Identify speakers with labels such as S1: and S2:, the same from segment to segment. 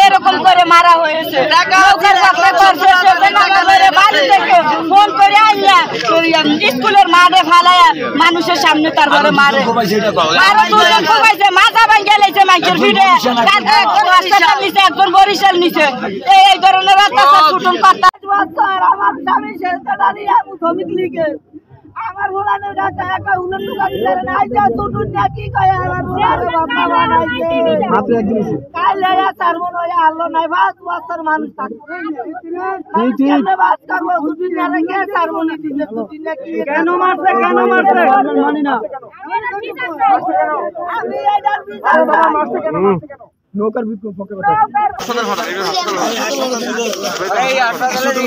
S1: এরকম করে মারা হয়েছে ফোন করে আইয়া স্কুলের মাঠে ফালাইয়া মানুষের সামনে তারপরে মারে মাথা ভাঙ্গে লেছে মাইকের ভিড়ে একজন হাসপাতাল নিছে একজন বরিশাল নিছে এই ধরনের অত্যাচার ছুটুন কথা আমার স্বামী শ্রমিক লীগে আমার হুলানের গাছে একটা হুলের দোকান দিতে না আইজা ছুটুন না কি কয় আমার হুলারে বাবা বানাইছে কালে সারমন হয়ে আলো নাই 5 বছর মানুষ থাকবে কেন বাস করবো দুদিন না রেখে সারমনি দিতে দুদিন না কি কেন মারছে মানি না আমি এটার বিচার মারছে কেন নৌকার বিক্রম ফকে কথা এই হাসপাতালে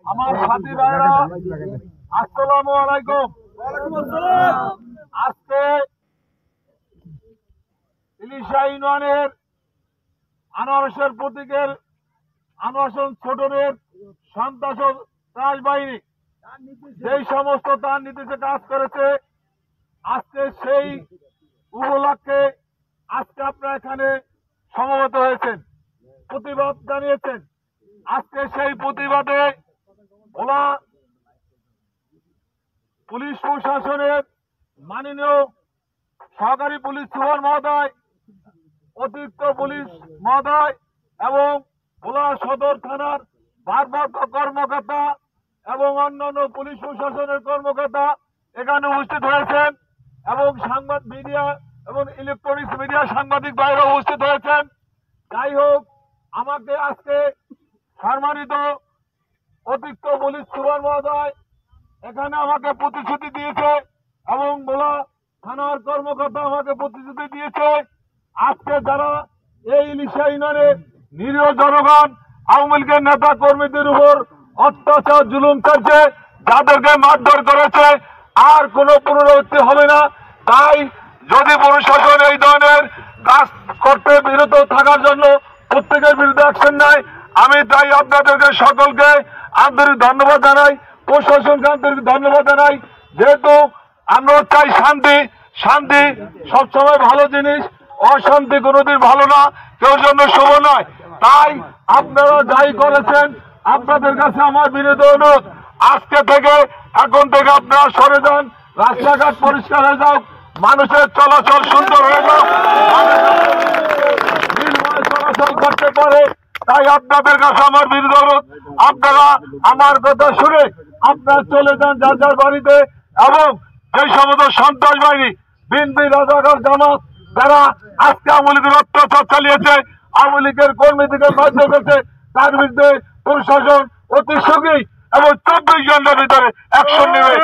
S2: আমার সাথী ভাইরা আসসালামু আলাইকুম। আজকে ইলিশা ইউনিয়নের আনোয়ারের প্রতীকের আনোয়ার ছোটনের সন্ত্রাস বাহিনী যেই সমস্ত তার নীতিতে কাজ করেছে, আজকে সেই উপলক্ষে আজকে আপনারা এখানে সমবেত হয়েছেন, প্রতিবাদ জানিয়েছেন। আজকে সেই প্রতিবাদে ভোলা পুলিশ প্রশাসনের মাননীয় সহকারী পুলিশ সুপার মহোদয়, অতিরিক্ত পুলিশ মহোদয় এবং ভোলা সদর থানার ভারপ্রাপ্ত কর্মকর্তা এবং অন্যান্য পুলিশ প্রশাসনের কর্মকর্তা এখানে উপস্থিত হয়েছেন এবং সাংবাদিক মিডিয়া এবং ইলেকট্রনিক্স মিডিয়া সাংবাদিক ভাইরা উপস্থিত হয়েছেন। যাই হোক, আমাকে আজকে সম্মানিত অতিরিক্ত পুলিশ সুপার মহোদয় এখানে আমাকে প্রতিশ্রুতি দিয়েছে এবং ভোলা থানার কর্মকর্তা আমাকে প্রতিশ্রুতি দিয়েছে, আজকে যারা এই ইলিশা ইউনিয়নে নিরীহ জনগণ আওয়ামী লীগের নেতা কর্মীদের উপর অত্যাচার জুলুম করছে, যাদেরকে মারধর করেছে, আর কোনো পুনরাবৃত্তি হবে না। তাই যদি প্রশাসন এই ধরনের কাজ করতে বিরত থাকার জন্য প্রত্যেকের বিরুদ্ধে অ্যাকশন নেয়, আমি তাই আপনাদেরকে সকলকে আন্তরিক ধন্যবাদ জানাই, প্রশাসনকে আন্তরিক ধন্যবাদ জানাই। যেহেতু আমরা চাই শান্তি, শান্তি সবসময় ভালো জিনিস, অশান্তি কোনোদিন ভালো না, কেউ জন্য শুভ নয়। তাই আপনারা যাই করেছেন, আপনাদের কাছে আমার বিনীত অনুরোধ, আজকে থেকে এখন থেকে আপনারা সরে যান, রাস্তাঘাট পরিষ্কার হয়ে যাক, মানুষের চলাচল সুন্দর হয়ে যাক, চলাচল করতে পারে। তাই আপনাদের কাছে আমার বিনীত অনুরোধ, আপনারা আমার কথা শুনে আপনারা চলে যান যার যার বাড়িতে। এবং যে সমস্ত সন্ত্রাস বাহিনী বিএনপি, রাজাকার, জামাত যারা আজকে আওয়ামী লীগের অত্যাচার চালিয়েছে, আওয়ামী লীগের কর্মীদেরকে বাধ্য করেছে, তার বিরুদ্ধে প্রশাসন অতি শীঘ্রই এবং 24 ঘন্টার ভিতরে অ্যাকশন নেবে।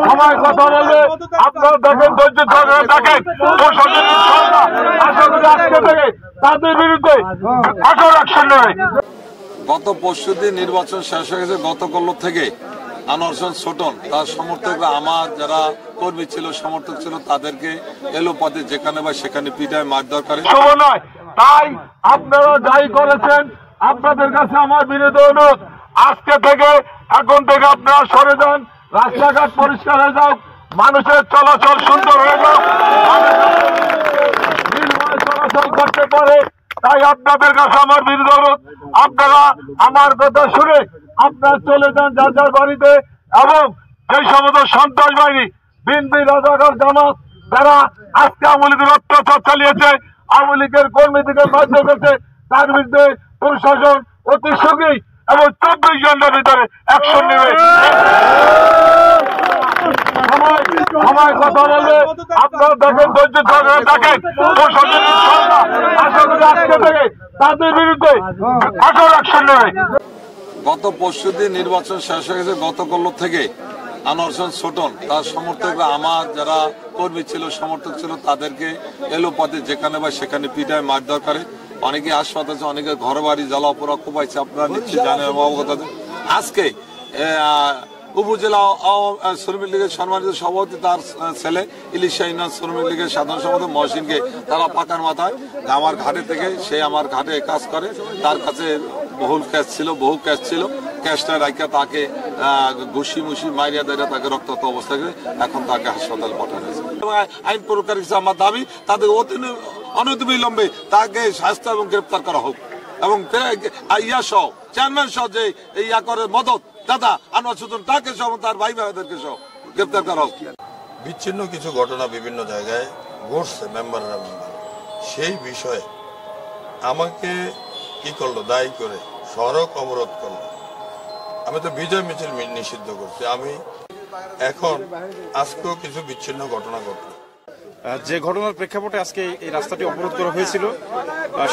S2: সময় কথা বলবে, আপনারা দেখেন, ধৈর্য ধরে দেখেন। আশা করি আজকে থেকে তাদের বিরুদ্ধে কঠোর অ্যাকশন নেবে।
S3: গত পরশুদিন নির্বাচন শেষ হয়ে গেছে। গতকাল থেকে আনোয়ার হোসেন ছোটন তার সমর্থকরা, আমার যারা কর্মী ছিল, সমর্থক ছিল, তাদেরকে এলোপাতে যেখানে বা সেখানে পিটায় মারধর করে।
S2: শুভ নয়, তাই আপনারা যাই করেছেন, আপনাদের কাছে আমার বিনীত অনুরোধ, আজকে থেকে এখন থেকে আপনারা সরে যান, রাস্তাঘাট পরিষ্কার হয়ে যাও, মানুষের চলাচল সুন্দর হয়ে যাও, নির্ভয় চলাচল করতে পারে। তাই আপনাদের কাছে আমার বিনীত অনুরোধ, আপনারা আমার কথা শুনে আপনারা চলে যান যার যার বাড়িতে। এবং সেই সমস্ত সন্ত্রাস বাহিনী, বিএনপি, রাজাকার, জামাত যারা আজকে আওয়ামী লীগের অত্যাচার চালিয়েছে, আওয়ামী লীগের কর্মীদের মারধর করেছে, তার বিরুদ্ধে প্রশাসন অতি শীঘ্রই এবং 24 ঘন্টার ভিতরে অ্যাকশন নেবে। সময় কথা বলবে, আপনারা দেখেন, ধৈর্য ধরে দেখেন। আশা করি আজকে থেকে তাদের বিরুদ্ধে কঠোর অ্যাকশন নেবে।
S3: গত পরশুদিন নির্বাচন শেষ হয়ে গেছে। গতকাল থেকে আনোয়ার হোসেন ছোটন তার সমর্থকরা, আমার যারা কর্মী ছিল, সমর্থক ছিল, তাদেরকে এলোপাতে যেখানে বা সেখানে পিটায় মারধর করে। অনেকে হাসপাতাল আছে, অনেকে ঘর বাড়ি জ্বালাপোড়া কোপাইছে, আপনারা নিশ্চয়ই জানেন অবগত আছেন। আজকে উপজেলা শ্রমিক লীগের সম্মানিত সভাপতি, তার ছেলে ইলিশা ইউনিয়ন শ্রমিক লীগের সাধারণ সম্পাদক মহসিনকে তারা পাকার মাথায় আমার ঘাটে থেকে, সে আমার ঘাটে কাজ করে, তার কাছে বহু ক্যাশ ছিল, ক্যাশটা রাখা তাকে ঘুষি মুষি মাইরিয়া দেয়, তাকে রক্তাক্ত অবস্থা করে এখন তাকে হাসপাতালে পাঠানো হয়েছে। আইন প্রকার হিসেবে আমার দাবি, তাদের অনতিবিলম্বে তাকে শাস্তি এবং গ্রেপ্তার করা হোক। এবং ইয়া সহ চেয়ারম্যান সহ যে ইয়া করে মদত দাদা আনোয়ার ছোটন, তাকে সহ তার ভাই ভাইদেরকে সহ গ্রেপ্তার করা হোক।
S4: বিচ্ছিন্ন কিছু ঘটনা বিভিন্ন জায়গায় ঘটছে, মেম্বাররা সেই বিষয়ে আমাকে কি করলো, দায়ী করে সড়ক অবরোধ করলো। আমি তো বিজয় মিছিল নিষিদ্ধ করছি। আমি এখন আজকেও কিছু বিচ্ছিন্ন ঘটনা ঘটলো।
S5: যে ঘটনার প্রেক্ষাপটে আজকে এই রাস্তাটি অবরোধ করা হয়েছিল,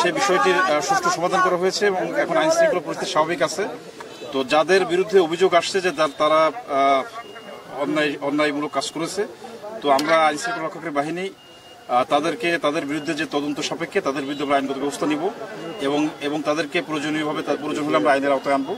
S5: সেই বিষয়টির সুষ্ঠু সমাধান করা হয়েছে এবং এখন আইন শৃঙ্খলা পরিস্থিতি স্বাভাবিক আছে। তো যাদের বিরুদ্ধে অভিযোগ আসছে যে তারা অন্যায়মূলক কাজ করেছে, তো আমরা আইন শৃঙ্খলা রক্ষাকারী বাহিনী তাদের বিরুদ্ধে যে তদন্ত সাপেক্ষে তাদের বিরুদ্ধে আমরা আইনগত ব্যবস্থা নিব এবং তাদেরকে প্রয়োজন হলে আমরা আইনের আওতায় আনবো।